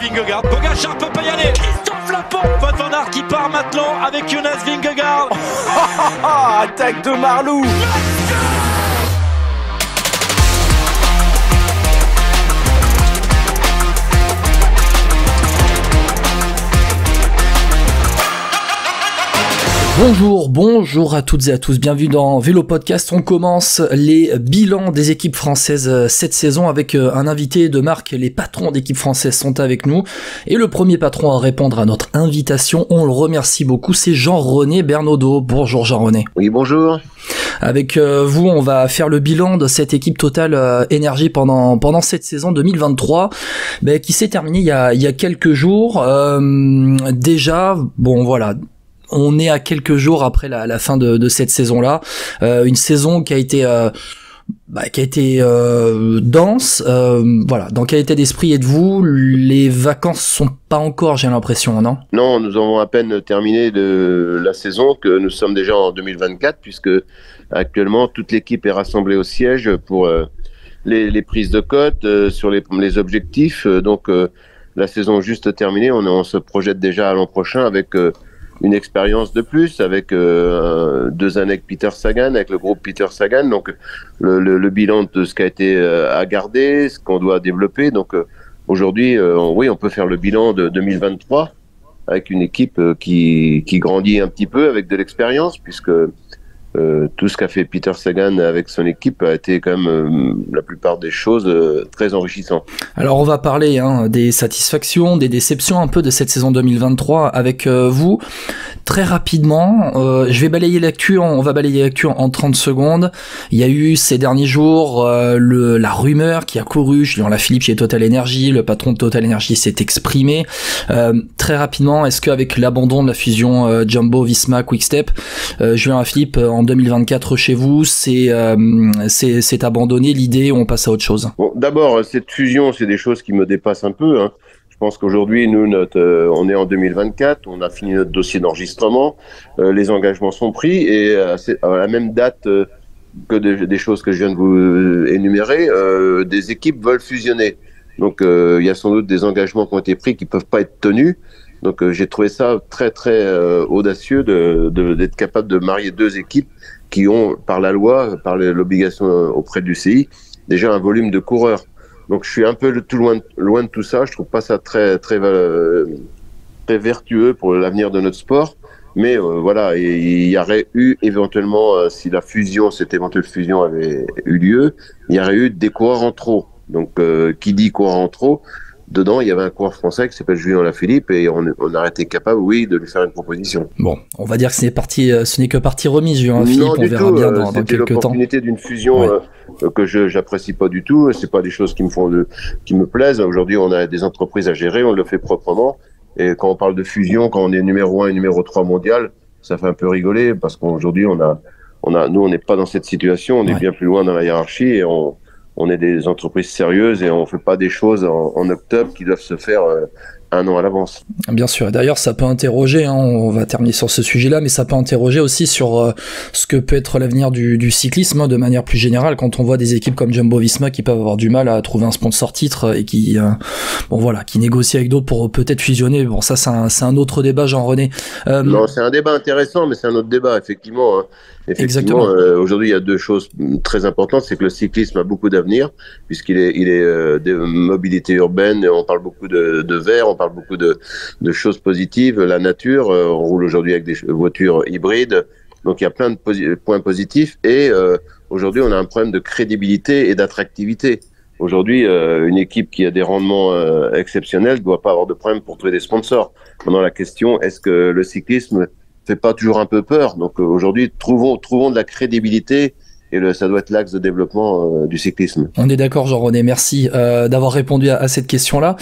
Vingegaard. Pogacar peut pas y aller. Christophe Laporte. Wout van Aert qui part maintenant avec Jonas Vingegaard. Attaque de Marlou. Bonjour à toutes et à tous, bienvenue dans Vélo Podcast. On commence les bilans des équipes françaises cette saison avec un invité de marque. Les patrons d'équipes françaises sont avec nous et le premier patron à répondre à notre invitation, on le remercie beaucoup, c'est Jean-René Bernaudot. Bonjour Jean-René. Oui, bonjour. Avec vous, on va faire le bilan de cette équipe Total Énergie pendant cette saison 2023 qui s'est terminée il y a quelques jours. Déjà, bon voilà, on est à quelques jours après la fin de cette saison-là, une saison qui a été dense. Voilà, dans quel état d'esprit êtes-vous? Les vacances sont pas encore, j'ai l'impression, non? Non, nous avons à peine terminé de la saison, que nous sommes déjà en 2024, puisque actuellement toute l'équipe est rassemblée au siège pour les prises de cote, sur les objectifs. Donc la saison juste terminée, on se projette déjà à l'an prochain avec une expérience de plus, avec 2 années avec Peter Sagan, avec le groupe Peter Sagan. Donc le bilan de ce qui a été à garder, ce qu'on doit développer. Donc aujourd'hui, oui, on peut faire le bilan de 2023 avec une équipe qui grandit un petit peu avec de l'expérience, puisque tout ce qu'a fait Peter Sagan avec son équipe a été quand même la plupart des choses très enrichissant. Alors on va parler des satisfactions, des déceptions un peu de cette saison 2023 avec vous. Très rapidement, je vais balayer l'actu, on va balayer l'actu en 30 secondes. Il y a eu ces derniers jours la rumeur qui a couru, Julien Lafilippe chez Total Energy, le patron de Total Energy s'est exprimé. Très rapidement, est-ce qu'avec l'abandon de la fusion Jumbo-Visma Quick-Step, Julien Lafilippe en 2024 chez vous, c'est abandonné l'idée, on passe à autre chose? Bon, d'abord, cette fusion, c'est des choses qui me dépassent un peu. Je pense qu'aujourd'hui, nous, on est en 2024, on a fini notre dossier d'enregistrement, les engagements sont pris et à la même date que des choses que je viens de vous énumérer, des équipes veulent fusionner. Donc, il y a sans doute des engagements qui ont été pris qui peuvent pas être tenus. Donc j'ai trouvé ça très très audacieux d'être capable de marier 2 équipes qui ont par la loi, par l'obligation auprès du CI, déjà un volume de coureurs. Donc je suis un peu loin de tout ça. Je trouve pas ça très très très vertueux pour l'avenir de notre sport. Mais voilà, il y aurait eu éventuellement, si cette éventuelle fusion avait eu lieu, il y aurait eu des coureurs en trop. Donc qui dit coureurs en trop? Dedans, il y avait un coureur français qui s'appelle Julien Lafilippe et on aurait été capable, oui, de lui faire une proposition. Bon, on va dire que ce n'est que partie remise, Julien Lafilippe, on verra bien dans quelques temps. C'était l'opportunité d'une fusion que j'apprécie pas du tout. C'est pas des choses qui me plaisent. Aujourd'hui, on a des entreprises à gérer, on le fait proprement. Et quand on parle de fusion, quand on est numéro 1 et numéro 3 mondial, ça fait un peu rigoler parce qu'aujourd'hui, nous, on n'est pas dans cette situation. On est bien plus loin dans la hiérarchie et on est des entreprises sérieuses et on fait pas des choses en octobre qui doivent se faire 1 an à l'avance. Bien sûr. D'ailleurs, ça peut interroger, on va terminer sur ce sujet-là, mais ça peut interroger aussi sur ce que peut être l'avenir du cyclisme de manière plus générale, quand on voit des équipes comme Jumbo-Visma qui peuvent avoir du mal à trouver un sponsor titre et qui négocient avec d'autres pour peut-être fusionner. Bon, ça, c'est un autre débat, Jean-René. Non, c'est un débat intéressant, mais c'est un autre débat, effectivement. Effectivement, aujourd'hui, il y a 2 choses très importantes. C'est que le cyclisme a beaucoup d'avenir, puisqu'il est de mobilité urbaine, et on parle beaucoup de verre, on parle beaucoup de choses positives. La nature, on roule aujourd'hui avec des voitures hybrides, donc il y a plein de points positifs. Et aujourd'hui, on a un problème de crédibilité et d'attractivité. Aujourd'hui, une équipe qui a des rendements exceptionnels ne doit pas avoir de problème pour trouver des sponsors. Maintenant, la question, est-ce que le cyclisme fait pas toujours un peu peur? Donc aujourd'hui, trouvons de la crédibilité et ça doit être l'axe de développement du cyclisme. On est d'accord, Jean-René, merci d'avoir répondu à cette question-là.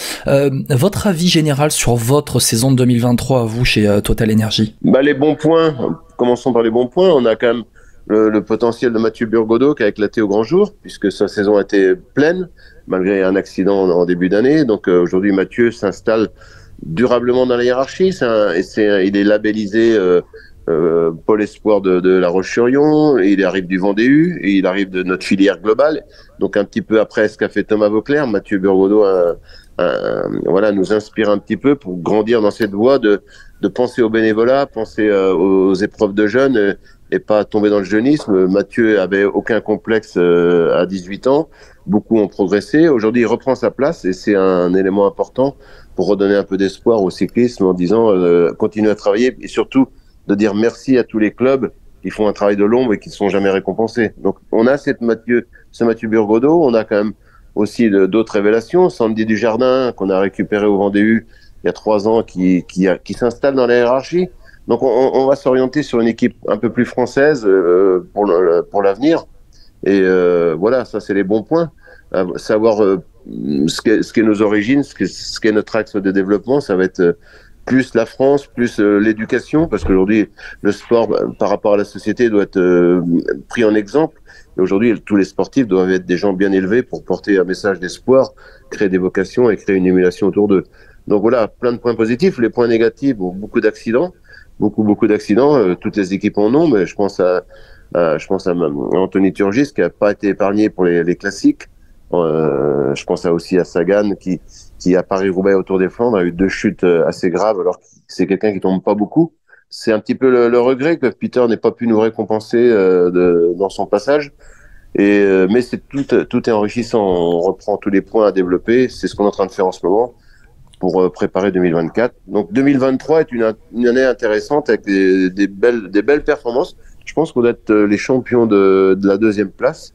Votre avis général sur votre saison de 2023, vous, chez Total Energy? Les bons points, commençons par les bons points. On a quand même le potentiel de Mathieu Burgodeau qui a éclaté au grand jour, puisque sa saison a été pleine, malgré un accident en début d'année. Donc aujourd'hui, Mathieu s'installe durablement dans la hiérarchie. Il est labellisé Paul Espoir de La Roche-sur-Yon, il arrive du Vendée U, et il arrive de notre filière globale. Donc un petit peu après ce qu'a fait Thomas Vauclair, Mathieu Burgodeau voilà, nous inspire un petit peu pour grandir dans cette voie de penser au bénévolat, penser aux épreuves de jeunes et pas tomber dans le jeunisme. Mathieu avait aucun complexe à 18 ans. Beaucoup ont progressé. Aujourd'hui, il reprend sa place et c'est un élément important pour redonner un peu d'espoir au cyclisme en disant continuez à travailler et surtout de dire merci à tous les clubs qui font un travail de l'ombre et qui ne sont jamais récompensés. Donc, on a ce Mathieu Burgodeau, on a quand même aussi d'autres révélations. Sandy Dujardin, qu'on a récupéré au Vendée U il y a 3 ans, qui s'installe dans la hiérarchie. Donc, on va s'orienter sur une équipe un peu plus française pour l'avenir. Et voilà, ça, c'est les bons points. Savoir ce qu'est nos origines, ce qu'est notre axe de développement, ça va être plus la France, plus l'éducation, parce qu'aujourd'hui, le sport, par rapport à la société, doit être pris en exemple. Et aujourd'hui, tous les sportifs doivent être des gens bien élevés pour porter un message d'espoir, créer des vocations et créer une émulation autour d'eux. Donc voilà, plein de points positifs. Les points négatifs, beaucoup d'accidents, beaucoup d'accidents. Toutes les équipes en ont, mais je pense à Anthony Turgis qui n'a pas été épargné pour les classiques. Je pense aussi à Sagan qui à Paris-Roubaix au Tour des Flandres a eu 2 chutes assez graves alors que c'est quelqu'un qui tombe pas beaucoup. C'est un petit peu le regret que Peter n'ait pas pu nous récompenser dans son passage. Mais tout est enrichissant. On reprend tous les points à développer. C'est ce qu'on est en train de faire en ce moment pour préparer 2024. Donc 2023 est une année intéressante avec des belles performances. Je pense qu'on doit être les champions de la 2e place.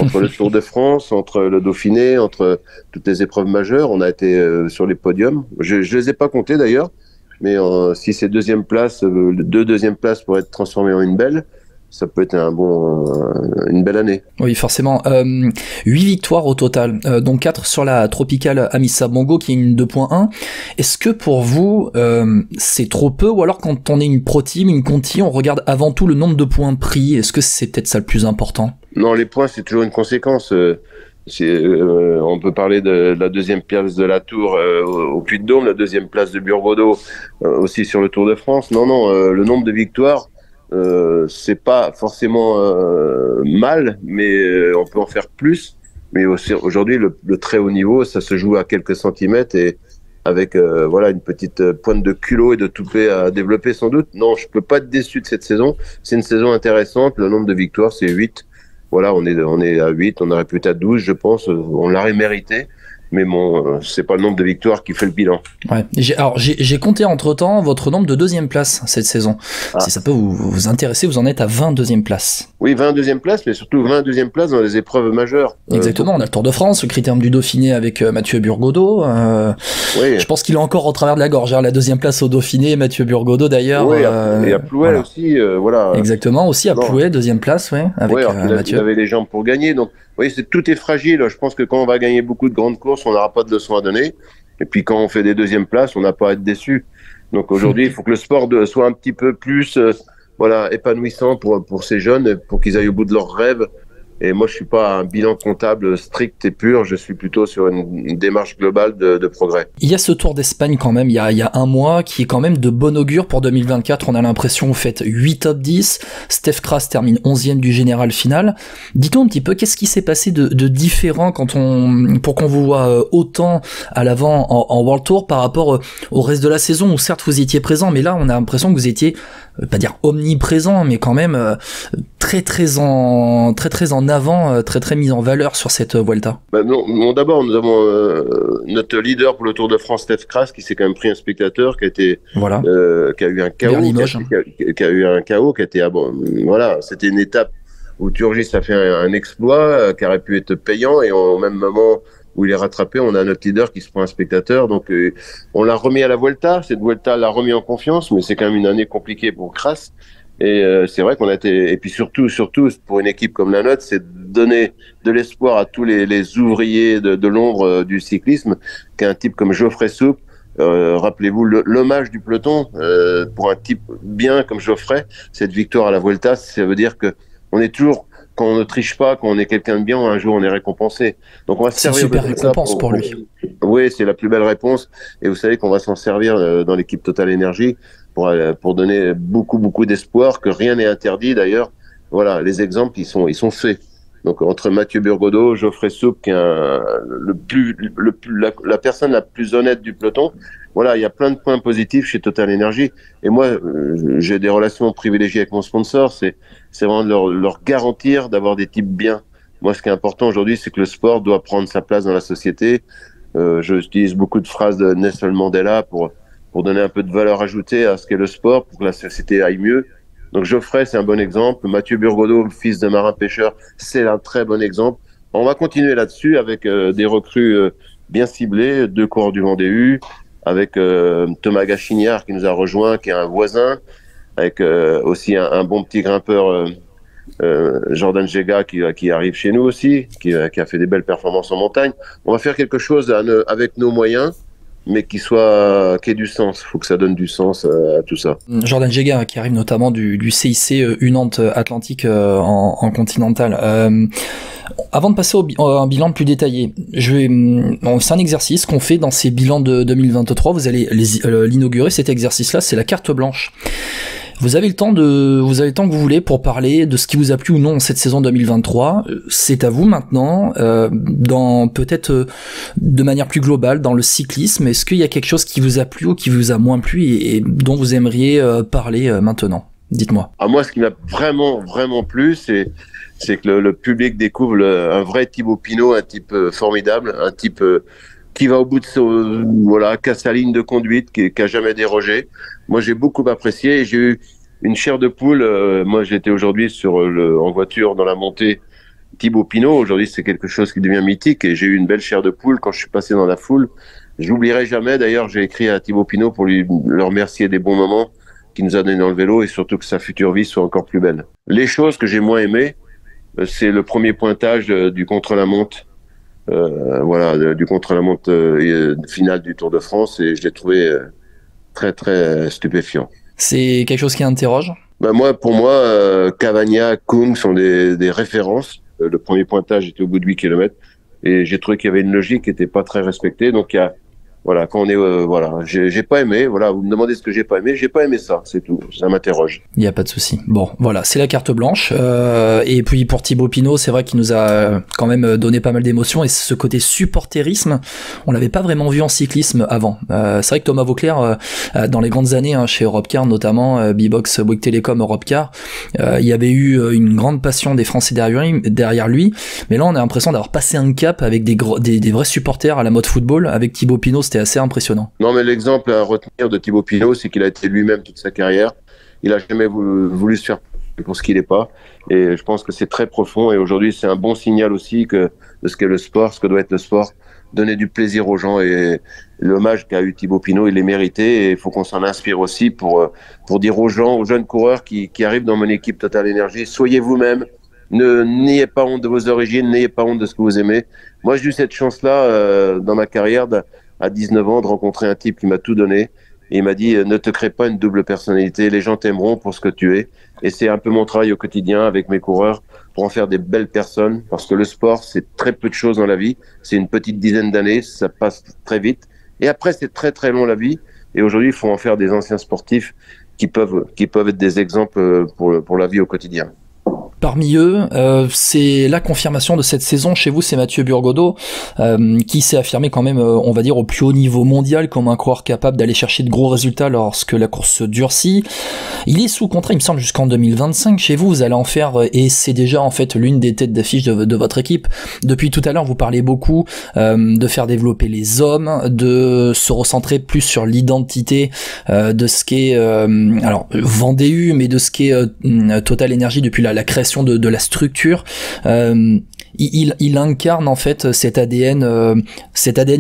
Entre le Tour de France, entre le Dauphiné, entre toutes les épreuves majeures, on a été sur les podiums. Je les ai pas comptés d'ailleurs, mais si c'est 2e place, 2 deuxièmes places pour être transformées en une belle, ça peut être une belle année. Oui, forcément. 8 victoires au total, dont 4 sur la Tropicale Amissa Bongo, qui est une 2.1. Est-ce que pour vous, c'est trop peu, ou alors quand on est une pro team, une conti, on regarde avant tout le nombre de points pris? Est-ce que c'est peut-être ça le plus important? Non, les points, c'est toujours une conséquence. On peut parler de la 2e place de la Tour au Puy-de-Dôme, la 2e place de Burgodeau aussi sur le Tour de France. Non, le nombre de victoires, c'est pas forcément mal, mais on peut en faire plus. Mais aussi, aujourd'hui, le très haut niveau, ça se joue à quelques centimètres et avec voilà une petite pointe de culot et de toupet à développer sans doute. Non, je peux pas être déçu de cette saison. C'est une saison intéressante. Le nombre de victoires, c'est 8. Voilà, on est à 8, on aurait pu être à 12, je pense. On l'aurait mérité. Mais bon, c'est pas le nombre de victoires qui fait le bilan. Ouais. J'ai compté entre-temps votre nombre de 2e place cette saison. Ah. Si ça peut vous intéresser, vous en êtes à 22e place. Oui, 22e place, mais surtout 22e place dans les épreuves majeures. Exactement, on a le Tour de France, le Critérium du Dauphiné avec Mathieu Burgodeau. Oui. Je pense qu'il est encore au travers de la gorge, la 2e place au Dauphiné, Mathieu Burgodeau d'ailleurs. Oui, et à Plouet voilà. Aussi, voilà. Exactement, aussi à Plouet, 2e place, ouais, avec Mathieu. Il avait les jambes pour gagner, donc oui, tout est fragile. Je pense que quand on va gagner beaucoup de grandes courses, on n'aura pas de leçons à donner. Et puis quand on fait des 2e places, on n'a pas à être déçu. Donc aujourd'hui, il faut que le sport soit un petit peu plus épanouissant pour ces jeunes, pour qu'ils aillent au bout de leurs rêves. Et moi, je suis pas un bilan comptable strict et pur. Je suis plutôt sur une démarche globale de progrès. Il y a ce Tour d'Espagne quand même, il y a un mois, qui est quand même de bon augure pour 2024. On a l'impression, vous faites 8 top 10. Steph Kras termine 11e du général final. Dites-nous un petit peu, qu'est-ce qui s'est passé de différent pour qu'on vous voit autant à l'avant en World Tour par rapport au reste de la saison où certes vous étiez présent, mais là on a l'impression que vous étiez, pas dire omniprésent, mais quand même très en avant, très mis en valeur sur cette Vuelta. Non, d'abord nous avons notre leader pour le Tour de France, Steph Kras, qui s'est quand même pris un spectateur, qui a été qui a eu un KO, qui a eu un KO, qui a été voilà, c'était une étape où Turgis a fait un exploit qui aurait pu être payant, et au même moment où il est rattrapé, on a notre leader qui se prend un spectateur. Donc on l'a remis à la Vuelta, cette Vuelta l'a remis en confiance, mais c'est quand même une année compliquée pour Kras. Et c'est vrai qu'on a été, et puis surtout pour une équipe comme la nôtre, c'est donner de l'espoir à tous les ouvriers de l'ombre du cyclisme, qu'un type comme Geoffrey Soupe, rappelez-vous l'hommage du peloton pour un type bien comme Geoffrey, cette victoire à la Vuelta, ça veut dire que on est toujours, quand on ne triche pas, quand on est quelqu'un de bien, un jour on est récompensé. Donc on va se servir de ça. C'est une super récompense pour lui. Oui, c'est la plus belle réponse. Et vous savez qu'on va s'en servir dans l'équipe Total Énergie pour donner beaucoup d'espoir, que rien n'est interdit d'ailleurs. Voilà, les exemples, ils sont faits. Donc entre Mathieu Burgodeau, Geoffrey Soupe, qui est la personne la plus honnête du peloton. Voilà, il y a plein de points positifs chez Total Energy. Et moi, j'ai des relations privilégiées avec mon sponsor. C'est vraiment de leur garantir d'avoir des types bien. Moi, ce qui est important aujourd'hui, c'est que le sport doit prendre sa place dans la société. J'utilise beaucoup de phrases de Nelson Mandela pour donner un peu de valeur ajoutée à ce qu'est le sport, pour que la société aille mieux. Donc Geoffrey, c'est un bon exemple. Mathieu Burgodeau, fils de marin-pêcheur, c'est un très bon exemple. On va continuer là-dessus avec des recrues bien ciblées, 2 coureurs du Vendée U, avec Thomas Gachignard qui nous a rejoint, qui est un voisin, avec aussi un bon petit grimpeur, Jordan Jega qui arrive chez nous aussi, qui a fait des belles performances en montagne. On va faire quelque chose avec nos moyens, mais qui ait du sens. Il faut que ça donne du sens à tout ça. Jordan Jega qui arrive notamment du CIC U-Nantes Atlantique en continental. Avant de passer à un bilan plus détaillé, c'est un exercice qu'on fait dans ces bilans de 2023. Vous allez l'inaugurer, cet exercice-là, c'est la carte blanche. Vous avez le temps que vous voulez pour parler de ce qui vous a plu ou non cette saison 2023. C'est à vous maintenant, dans peut-être de manière plus globale dans le cyclisme. Est-ce qu'il y a quelque chose qui vous a plu ou qui vous a moins plu et dont vous aimeriez parler maintenant? Dites-moi. Moi, ce qui m'a vraiment plu, c'est que le public découvre un vrai Thibaut Pinot, un type formidable, un type qui va au bout de qui a sa ligne de conduite, qui a jamais dérogé. Moi, j'ai beaucoup apprécié et j'ai eu une chair de poule. Moi, j'étais aujourd'hui en voiture dans la montée Thibaut Pinot. Aujourd'hui, c'est quelque chose qui devient mythique et j'ai eu une belle chair de poule quand je suis passé dans la foule. Je l'oublierai jamais. D'ailleurs, j'ai écrit à Thibaut Pinot pour le remercier des bons moments qu'il nous a donnés dans le vélo et surtout que sa future vie soit encore plus belle. Les choses que j'ai moins aimées, c'est le premier pointage du contre-la-montre. Du contre-la-montre finale du Tour de France et je l'ai trouvé très stupéfiant. C'est quelque chose qui interroge? Pour moi, Cavagna, Kung sont des références. Le premier pointage était au bout de 8 km et j'ai trouvé qu'il y avait une logique qui n'était pas très respectée. Donc quand on est j'ai pas aimé. Voilà, vous me demandez ce que j'ai pas aimé ça, c'est tout. Ça m'interroge. Il y a pas de souci. Bon, voilà, c'est la carte blanche. Et puis pour Thibaut Pinot, c'est vrai qu'il nous a quand même donné pas mal d'émotions et ce côté supporterisme, on l'avait pas vraiment vu en cyclisme avant. C'est vrai que Thomas Vauclair, dans les grandes années chez Europcar, notamment B-Box, Bouygues Télécom, Europcar, il y avait eu une grande passion des Français derrière lui. Mais là, on a l'impression d'avoir passé un cap avec des vrais supporters à la mode football. Avec Thibaut Pinot, c'était assez impressionnant. Non, mais l'exemple à retenir de Thibaut Pinot, c'est qu'il a été lui-même toute sa carrière. Il a jamais voulu se faire pour ce qu'il n'est pas. Et je pense que c'est très profond. Et aujourd'hui, c'est un bon signal aussi de ce qu'est le sport, ce que doit être le sport. Donner du plaisir aux gens. Et l'hommage qu'a eu Thibaut Pinot, il l'est mérité. Et il faut qu'on s'en inspire aussi pour dire aux gens, aux jeunes coureurs qui arrivent dans mon équipe Total Energy, soyez vous-même. N'ayez pas honte de vos origines, n'ayez pas honte de ce que vous aimez. Moi, j'ai eu cette chance-là dans ma carrière à 19 ans de rencontrer un type qui m'a tout donné et il m'a dit ne te crée pas une double personnalité, les gens t'aimeront pour ce que tu es et c'est un peu mon travail au quotidien avec mes coureurs pour en faire des belles personnes parce que le sport c'est très peu de choses dans la vie, c'est une petite dizaine d'années, ça passe très vite et après c'est très long la vie et aujourd'hui il faut en faire des anciens sportifs qui peuvent être des exemples pour la vie au quotidien. Parmi eux, c'est la confirmation de cette saison chez vous, c'est Mathieu Burgodeau, qui s'est affirmé quand même, on va dire, au plus haut niveau mondial comme un coureur capable d'aller chercher de gros résultats lorsque la course se durcit. Il est sous contrat, il me semble, jusqu'en 2025 chez vous, vous allez en faire, et c'est déjà en fait l'une des têtes d'affiche de votre équipe. Depuis tout à l'heure, vous parlez beaucoup de faire développer les hommes, de se recentrer plus sur l'identité de ce qu'est, alors Vendée U, mais de ce qu'est Total Energy depuis la création de la structure. Il incarne en fait cet ADN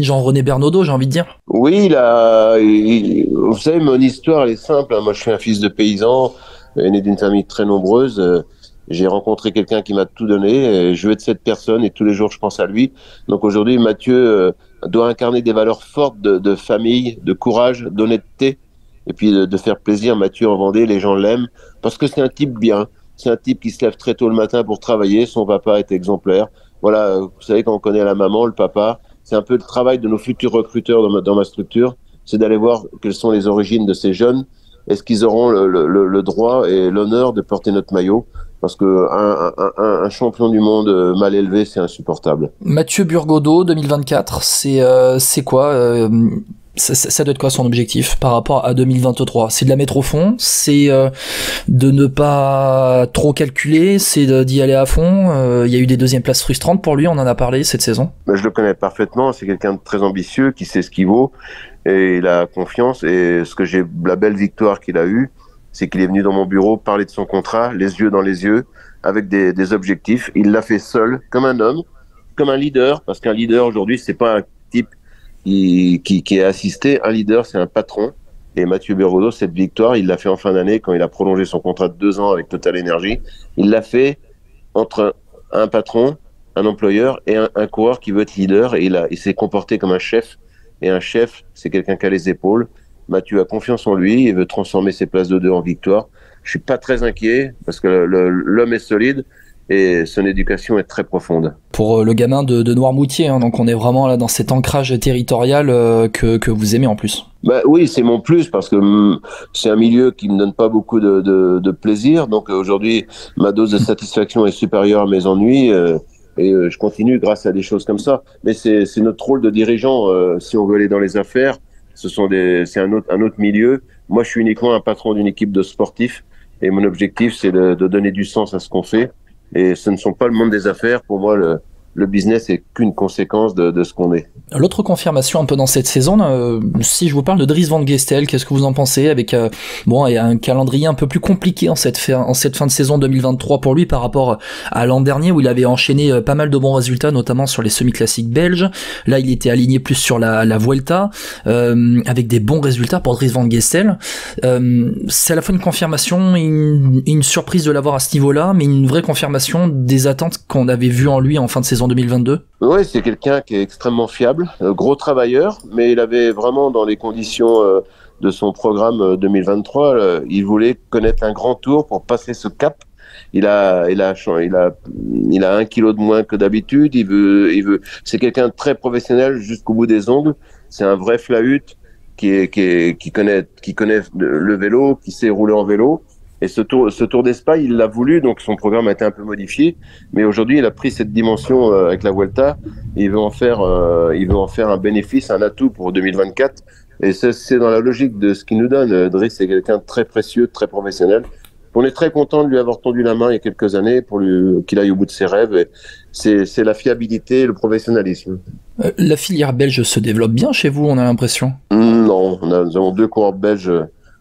Jean-René Bernaudot, j'ai envie de dire. Oui, vous savez, mon histoire elle est simple. Moi, je suis un fils de paysan, né d'une famille très nombreuse. J'ai rencontré quelqu'un qui m'a tout donné. Je veux être cette personne et tous les jours je pense à lui. Donc aujourd'hui, Mathieu doit incarner des valeurs fortes de famille, de courage, d'honnêteté, et puis de faire plaisir. Mathieu en Vendée, les gens l'aiment parce que c'est un type bien. C'est un type qui se lève très tôt le matin pour travailler. Son papa est exemplaire. Voilà, vous savez, quand on connaît la maman, le papa, c'est un peu le travail de nos futurs recruteurs dans ma structure. C'est d'aller voir quelles sont les origines de ces jeunes est-ce qu'ils auront le droit et l'honneur de porter notre maillot? Parce que un champion du monde mal élevé, c'est insupportable. Mathieu Burgodeau, 2024, c'est quoi ça doit être quoi son objectif par rapport à 2023? C'est de la mettre au fond, c'est de ne pas trop calculer, c'est d'y aller à fond. Il y a eu des deuxièmes places frustrantes pour lui, on en a parlé cette saison. Je le connais parfaitement, c'est quelqu'un de très ambitieux, qui sait ce qu'il vaut, et il a confiance. Et la belle victoire qu'il a eue, c'est qu'il est venu dans mon bureau parler de son contrat, les yeux dans les yeux, avec des objectifs. Il l'a fait seul, comme un homme, comme un leader, parce qu'un leader aujourd'hui, c'est pas un type qui est assisté. Un leader, c'est un patron. Et Mathieu Burgodeau, cette victoire, il l'a fait en fin d'année quand il a prolongé son contrat de 2 ans avec Total Energy. Il l'a fait entre un patron, un employeur et un coureur qui veut être leader. Et il s'est comporté comme un chef. Et un chef, c'est quelqu'un qui a les épaules. Mathieu a confiance en lui et veut transformer ses places de 2 en victoire. Je suis pas très inquiet parce que l'homme est solide et son éducation est très profonde. Pour le gamin de Noirmoutier, hein, donc on est vraiment là dans cet ancrage territorial que vous aimez en plus. Oui, c'est mon plus parce que c'est un milieu qui me donne pas beaucoup de plaisir. Donc aujourd'hui, ma dose de satisfaction est supérieure à mes ennuis. Et je continue grâce à des choses comme ça. Mais c'est notre rôle de dirigeant. Si on veut aller dans les affaires, c'est un autre milieu. Moi, je suis uniquement un patron d'une équipe de sportifs et mon objectif, c'est de donner du sens à ce qu'on fait. Et ce ne sont pas le monde des affaires. Pour moi, le business est qu'une conséquence de ce qu'on est. L'autre confirmation un peu dans cette saison, si je vous parle de Dries Van Gestel, qu'est-ce que vous en pensez avec un calendrier un peu plus compliqué en cette fin de saison 2023 pour lui par rapport à l'an dernier où il avait enchaîné pas mal de bons résultats, notamment sur les semi-classiques belges. Là, il était aligné plus sur la Vuelta avec des bons résultats pour Dries Van Gestel. C'est à la fois une confirmation, une surprise de l'avoir à ce niveau-là, mais une vraie confirmation des attentes qu'on avait vues en lui en fin de saison 2022. Oui, c'est quelqu'un qui est extrêmement fiable, gros travailleur, mais il avait vraiment dans les conditions de son programme 2023, il voulait connaître un grand tour pour passer ce cap. Il a 1 kilo de moins que d'habitude. C'est quelqu'un de très professionnel jusqu'au bout des ongles. C'est un vrai flahut qui connaît le vélo, qui sait rouler en vélo. Et ce tour d'Espagne, il l'a voulu, donc son programme a été un peu modifié. Mais aujourd'hui, il a pris cette dimension avec la Vuelta. Il veut en faire un bénéfice, un atout pour 2024. Et c'est dans la logique de ce qu'il nous donne. Dries, c'est quelqu'un de très précieux, de très professionnel. On est très content de lui avoir tendu la main il y a quelques années pour qu'il aille au bout de ses rêves. Et c'est la fiabilité et le professionnalisme. La filière belge se développe bien chez vous, on a l'impression? Non, nous avons 2 coureurs belges.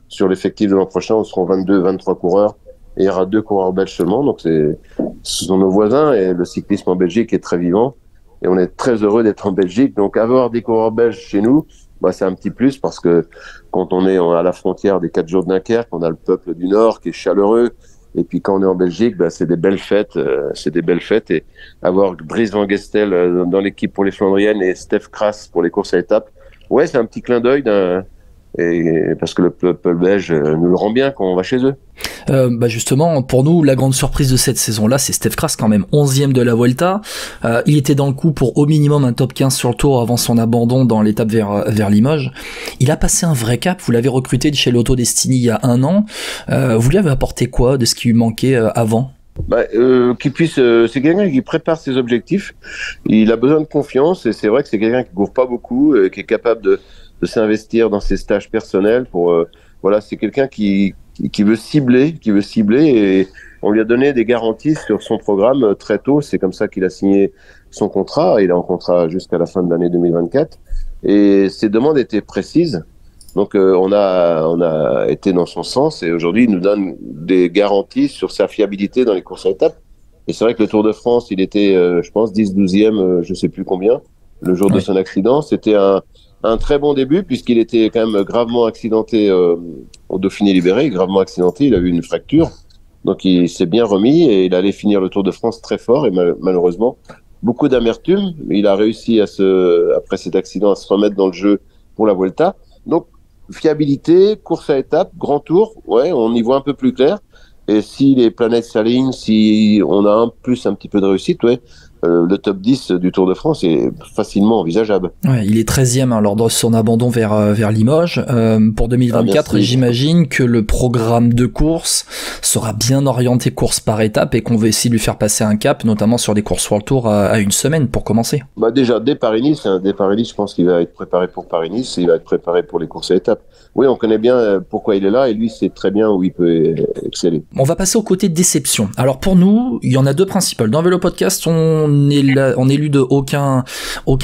Sur l'effectif de l'an prochain, on sera 22-23 coureurs et il y aura 2 coureurs belges seulement. Donc ce sont nos voisins et le cyclisme en Belgique est très vivant et on est très heureux d'être en Belgique. Donc avoir des coureurs belges chez nous, c'est un petit plus parce que quand on est à la frontière des 4 jours de Dunkerque, on a le peuple du Nord qui est chaleureux. Et puis quand on est en Belgique, c'est des belles fêtes. Et avoir Dries Van Gestel dans l'équipe pour les Flandriennes et Stef Kras pour les courses à étapes, ouais, c'est un petit clin d'œil et parce que le peuple belge nous le rend bien quand on va chez eux. Justement, pour nous, la grande surprise de cette saison-là, c'est Stef Kras, quand même 11e de la Vuelta. Il était dans le coup pour au minimum un top 15 sur le Tour avant son abandon dans l'étape vers Limoges. Il a passé un vrai cap. Vous l'avez recruté de chez Lotto Destiny il y a 1 an. Vous lui avez apporté quoi de ce qui lui manquait avant? C'est quelqu'un qui prépare ses objectifs. Il a besoin de confiance et c'est vrai que c'est quelqu'un qui court pas beaucoup, qui est capable de s'investir dans ses stages personnels c'est quelqu'un qui veut cibler et on lui a donné des garanties sur son programme très tôt. C'est comme ça qu'il a signé son contrat. Il est en contrat jusqu'à la fin de l'année 2024 et ses demandes étaient précises. Donc on a été dans son sens et aujourd'hui il nous donne des garanties sur sa fiabilité dans les courses à étapes. Et c'est vrai que le Tour de France, il était, je pense, 10-12e, je sais plus combien, le jour de son accident. C'était un très bon début puisqu'il était quand même gravement accidenté au Dauphiné Libéré, gravement accidenté, il a eu une fracture. Donc il s'est bien remis et il allait finir le Tour de France très fort et malheureusement, beaucoup d'amertume. Il a réussi après cet accident à se remettre dans le jeu pour la Vuelta. Donc fiabilité, course à étapes, grand tour, ouais, on y voit un peu plus clair. Et si les planètes s'alignent, si on a un petit peu de réussite, ouais, le top 10 du Tour de France est facilement envisageable. Ouais, il est 13e hein, lors de son abandon vers Limoges. Pour 2024, j'imagine que le programme de course sera bien orienté course par étape et qu'on va essayer de lui faire passer un cap, notamment sur des courses World Tour à une semaine pour commencer. Bah déjà, dès Paris-Nice, je pense qu'il va être préparé pour Paris-Nice et il va être préparé pour les courses à étapes. Oui, on connaît bien pourquoi il est là et lui, c'est très bien où il peut exceller. On va passer au côté déception. Alors pour nous, il y en a deux principales. Dans Vélo Podcast, on élude de aucun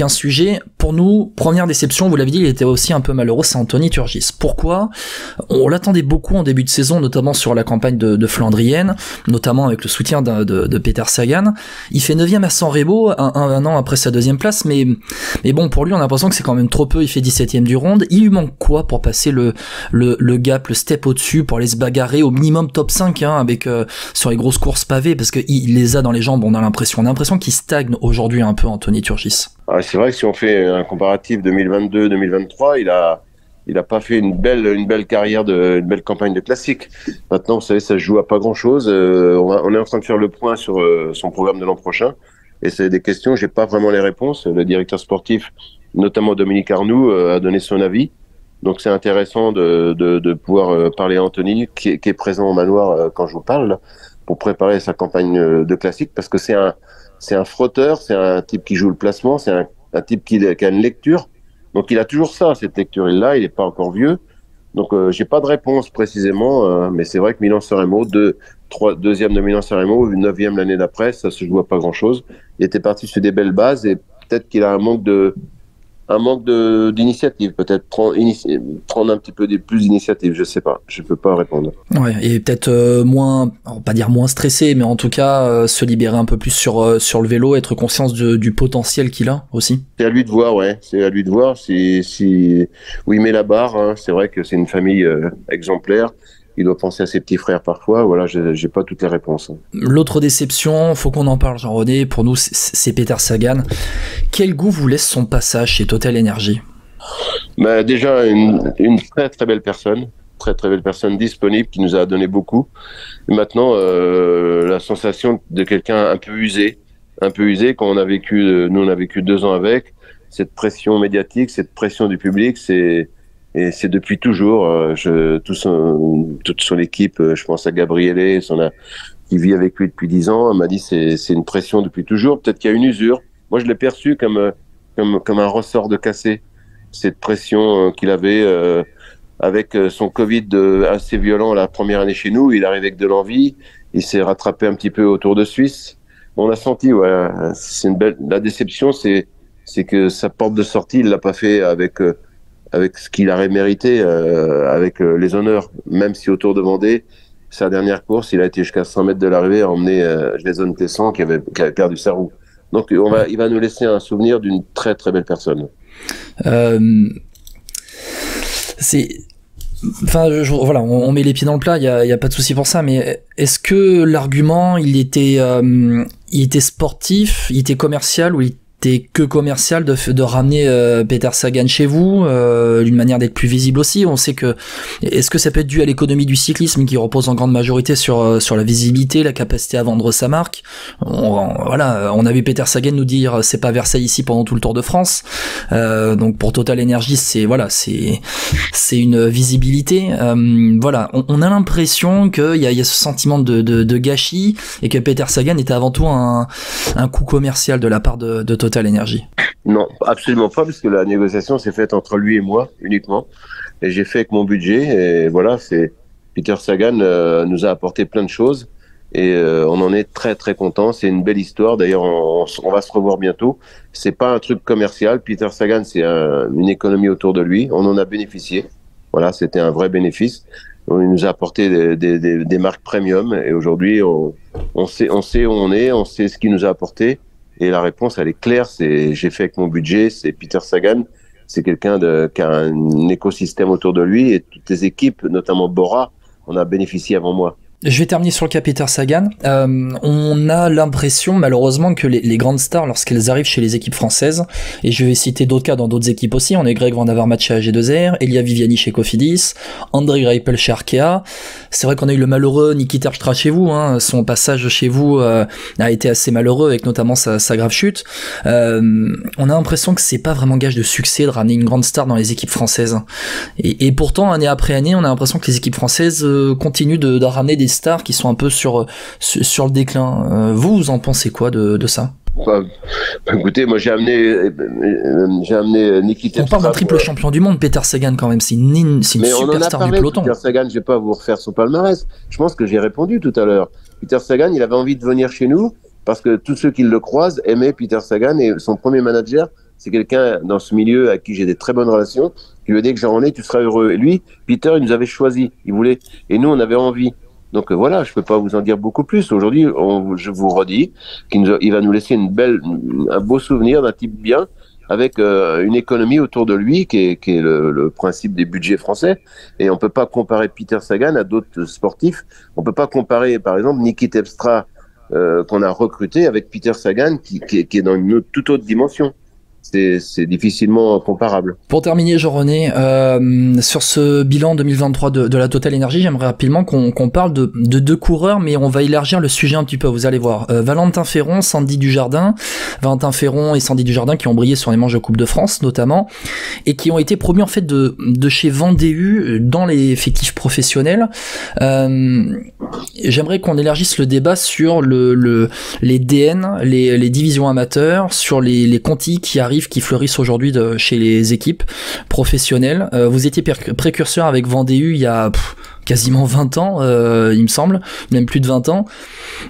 sujet. Pour nous, première déception, vous l'avez dit, il était aussi un peu malheureux, c'est Anthony Turgis. Pourquoi ? On l'attendait beaucoup en début de saison, notamment sur la campagne de Flandrienne, notamment avec le soutien de Peter Sagan. Il fait 9e à San Remo, un an après sa deuxième place, mais bon, pour lui, on a l'impression que c'est quand même trop peu, il fait 17e du ronde. Il lui manque quoi pour passer le gap, le step au-dessus, pour aller se bagarrer au minimum top 5, hein, avec, sur les grosses courses pavées, parce qu'il les a dans les jambes, on a l'impression qu'il stagne aujourd'hui un peu, Anthony Turgis. Ah, c'est vrai que si on fait un comparatif 2022-2023, il a pas fait une belle carrière une belle campagne de classique. Maintenant, vous savez, ça se joue à pas grand chose. On est en train de faire le point sur son programme de l'an prochain. Et c'est des questions, j'ai pas vraiment les réponses. Le directeur sportif, notamment Dominique Arnoux, a donné son avis. Donc c'est intéressant de pouvoir parler à Anthony, qui est présent au manoir quand je vous parle, là, pour préparer sa campagne de classique, parce que c'est un frotteur, c'est un type qui joue le placement, c'est un type qui a une lecture. Donc il a toujours ça, cette lecture-là, il n'est pas encore vieux. Donc j'ai pas de réponse précisément, mais c'est vrai que Milan-San Remo, deuxième de Milan-San Remo, 9e l'année d'après, ça se joue à pas grand-chose. Il était parti sur des belles bases et peut-être qu'il a un manque d'initiative, peut-être prendre un petit peu plus d'initiative, je sais pas, je peux pas répondre. Ouais, et peut-être moins, on va pas dire moins stressé, mais en tout cas se libérer un peu plus sur le vélo, être conscient du potentiel qu'il a aussi. C'est à lui de voir, ouais, c'est à lui de voir si où il met la barre. Hein. C'est vrai que c'est une famille exemplaire. Il doit penser à ses petits frères parfois. Voilà, j'ai pas toutes les réponses. L'autre déception, faut qu'on en parle, Jean-René. Pour nous, c'est Peter Sagan. Quel goût vous laisse son passage chez Total Energy ? Bah, déjà, une très très belle personne. Très très belle personne disponible qui nous a donné beaucoup. Et maintenant, la sensation de quelqu'un un peu usé quand on a vécu, nous on a vécu 2 ans avec. Cette pression médiatique, cette pression du public, et c'est depuis toujours. Toute son équipe, je pense à Gabriele, qui vit avec lui depuis 10 ans, elle m'a dit c'est une pression depuis toujours. Peut-être qu'il y a une usure. Moi, je l'ai perçu comme un ressort de cassé. Cette pression qu'il avait avec son Covid assez violent la première année chez nous. Il arrive avec de l'envie. Il s'est rattrapé un petit peu au Tour de Suisse. On a senti, voilà, la déception, c'est que sa porte de sortie, il l'a pas fait avec ce qu'il aurait mérité, avec les honneurs. Même si au Tour de Vendée, sa dernière course, il a été jusqu'à 100 mètres de l'arrivée à emmener Jason Tesson qui avait perdu sa roue. Donc il va nous laisser un souvenir d'une très très belle personne. Voilà, on met les pieds dans le plat, il y a pas de souci pour ça, mais est-ce que l'argument il était sportif, il était commercial ou il était que commercial de ramener Peter Sagan chez vous, d'une manière d'être plus visible aussi? On sait que est-ce que ça peut être dû à l'économie du cyclisme qui repose en grande majorité sur la visibilité, la capacité à vendre sa marque? On a vu Peter Sagan nous dire c'est pas Versailles ici pendant tout le Tour de France. Donc pour Total Energy, c'est une visibilité. On a l'impression qu'il y a ce sentiment de gâchis et que Peter Sagan était avant tout un coup commercial de la part de Total Energy. Non, absolument pas, parce que la négociation s'est faite entre lui et moi uniquement, et j'ai fait avec mon budget. Et voilà, c'est Peter Sagan nous a apporté plein de choses, et on en est très très content. C'est une belle histoire. D'ailleurs, on va se revoir bientôt. C'est pas un truc commercial. Peter Sagan, c'est une économie autour de lui. On en a bénéficié. Voilà, c'était un vrai bénéfice. Il nous a apporté des marques premium, et aujourd'hui, on sait où on est, on sait ce qu'il nous a apporté. Et la réponse, elle est claire, j'ai fait avec mon budget, c'est Peter Sagan. C'est quelqu'un qui a un écosystème autour de lui, et toutes les équipes, notamment Bora, on a bénéficié avant moi. Je vais terminer sur le cas Peter Sagan. On a l'impression malheureusement que les grandes stars, lorsqu'elles arrivent chez les équipes françaises, et je vais citer d'autres cas dans d'autres équipes aussi, on est Greg Van Avermaet chez AG2R, Elia Viviani chez Cofidis, André Greipel chez Arkea. C'est vrai qu'on a eu le malheureux Niki Terpstra chez vous, son passage chez vous a été assez malheureux avec notamment sa grave chute. On a l'impression que c'est pas vraiment gage de succès de ramener une grande star dans les équipes françaises. Et pourtant, année après année, on a l'impression que les équipes françaises continuent de ramener des stars qui sont un peu sur le déclin. Vous en pensez quoi de ça? Écoutez, moi j'ai amené Niki Terpstra. On parle d'un triple champion du monde, Peter Sagan quand même, c'est une superstar du peloton. Peter Sagan, je vais pas vous refaire son palmarès. Je pense que j'ai répondu tout à l'heure. Peter Sagan, il avait envie de venir chez nous parce que tous ceux qui le croisent aimaient Peter Sagan, et son premier manager, c'est quelqu'un dans ce milieu à qui j'ai des très bonnes relations, qui lui a dit que Jean-René, tu seras heureux. Et lui, Peter, il nous avait choisi, il voulait, et nous on avait envie. Donc voilà, je peux pas vous en dire beaucoup plus. Aujourd'hui, je vous redis qu'il va nous laisser un beau souvenir d'un type bien, avec une économie autour de lui qui est le principe des budgets français. Et on peut pas comparer Peter Sagan à d'autres sportifs. On peut pas comparer, par exemple, Niki Terpstra qu'on a recruté avec Peter Sagan qui est dans une toute autre dimension. C'est difficilement comparable. Pour terminer, Jean-René, sur ce bilan 2023 de la Total Energy, j'aimerais rapidement qu'on parle de deux coureurs, mais on va élargir le sujet un petit peu, vous allez voir. Valentin Ferron, Sandy Dujardin. Valentin Ferron et Sandy Dujardin qui ont brillé sur les manches de Coupe de France, notamment, et qui ont été promus en fait de chez Vendée dans les effectifs professionnels. J'aimerais qu'on élargisse le débat sur les DN, les divisions amateurs, sur les Conti qui qui fleurissent aujourd'hui chez les équipes professionnelles. Vous étiez précurseur avec Vendée il y a quasiment 20 ans, il me semble, même plus de 20 ans.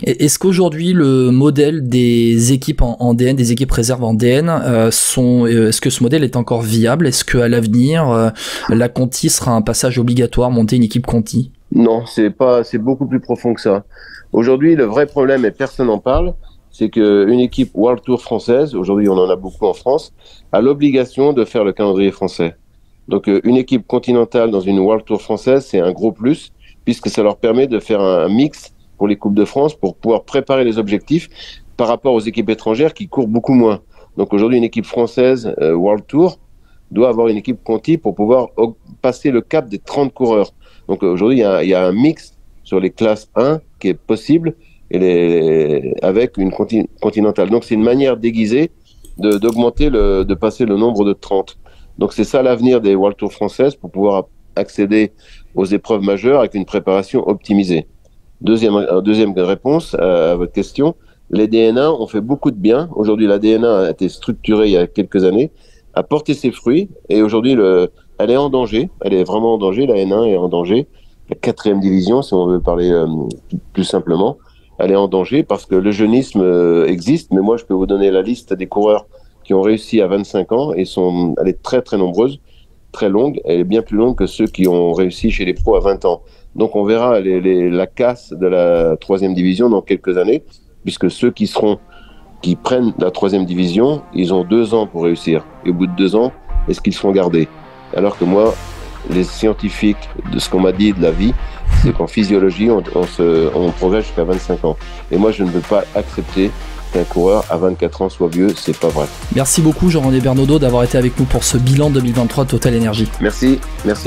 Est-ce qu'aujourd'hui le modèle des équipes en DN, des équipes réserves en DN, est-ce que ce modèle est encore viable? Est-ce qu'à l'avenir, la Conti sera un passage obligatoire, monter une équipe Conti? Non, c'est beaucoup plus profond que ça. Aujourd'hui, le vrai problème, et personne n'en parle, c'est qu'une équipe World Tour française, aujourd'hui on en a beaucoup en France, a l'obligation de faire le calendrier français. Donc une équipe continentale dans une World Tour française, c'est un gros plus, puisque ça leur permet de faire un mix pour les Coupes de France, pour pouvoir préparer les objectifs par rapport aux équipes étrangères qui courent beaucoup moins. Donc aujourd'hui, une équipe française World Tour doit avoir une équipe Conti pour pouvoir passer le cap des 30 coureurs. Donc aujourd'hui, il y a un mix sur les classes 1 qui est possible, avec une continentale. Donc c'est une manière déguisée de passer le nombre de 30. Donc c'est ça l'avenir des World Tour françaises, pour pouvoir accéder aux épreuves majeures avec une préparation optimisée. Deuxième réponse à votre question, les DNA ont fait beaucoup de bien. Aujourd'hui, la DNA a été structurée il y a quelques années, a porté ses fruits, et aujourd'hui elle est en danger. Elle est vraiment en danger. La N1 est en danger. La 4e division, si on veut parler plus simplement, elle est en danger parce que le jeunisme existe, mais moi je peux vous donner la liste des coureurs qui ont réussi à 25 ans, et elle est très très nombreuse, très longue, elle est bien plus longue que ceux qui ont réussi chez les pros à 20 ans. Donc on verra la casse de la 3e division dans quelques années, puisque ceux qui prennent la 3e division, ils ont 2 ans pour réussir, et au bout de 2 ans, est-ce qu'ils seront gardés? Alors que moi, les scientifiques de ce qu'on m'a dit de la vie, c'est qu'en physiologie, on progresse jusqu'à 25 ans. Et moi, je ne veux pas accepter qu'un coureur à 24 ans soit vieux, c'est pas vrai. Merci beaucoup Jean-René Bernaudot d'avoir été avec nous pour ce bilan 2023 Total Energy. Merci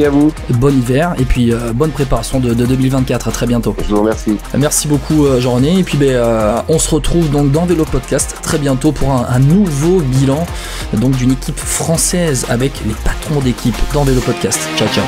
à vous. Bon hiver et puis bonne préparation de 2024, à très bientôt. Je vous remercie. Merci beaucoup Jean-René, et puis on se retrouve donc dans Vélo Podcast très bientôt pour un nouveau bilan donc d'une équipe française avec les patrons d'équipe dans Vélo Podcast. Ciao ciao.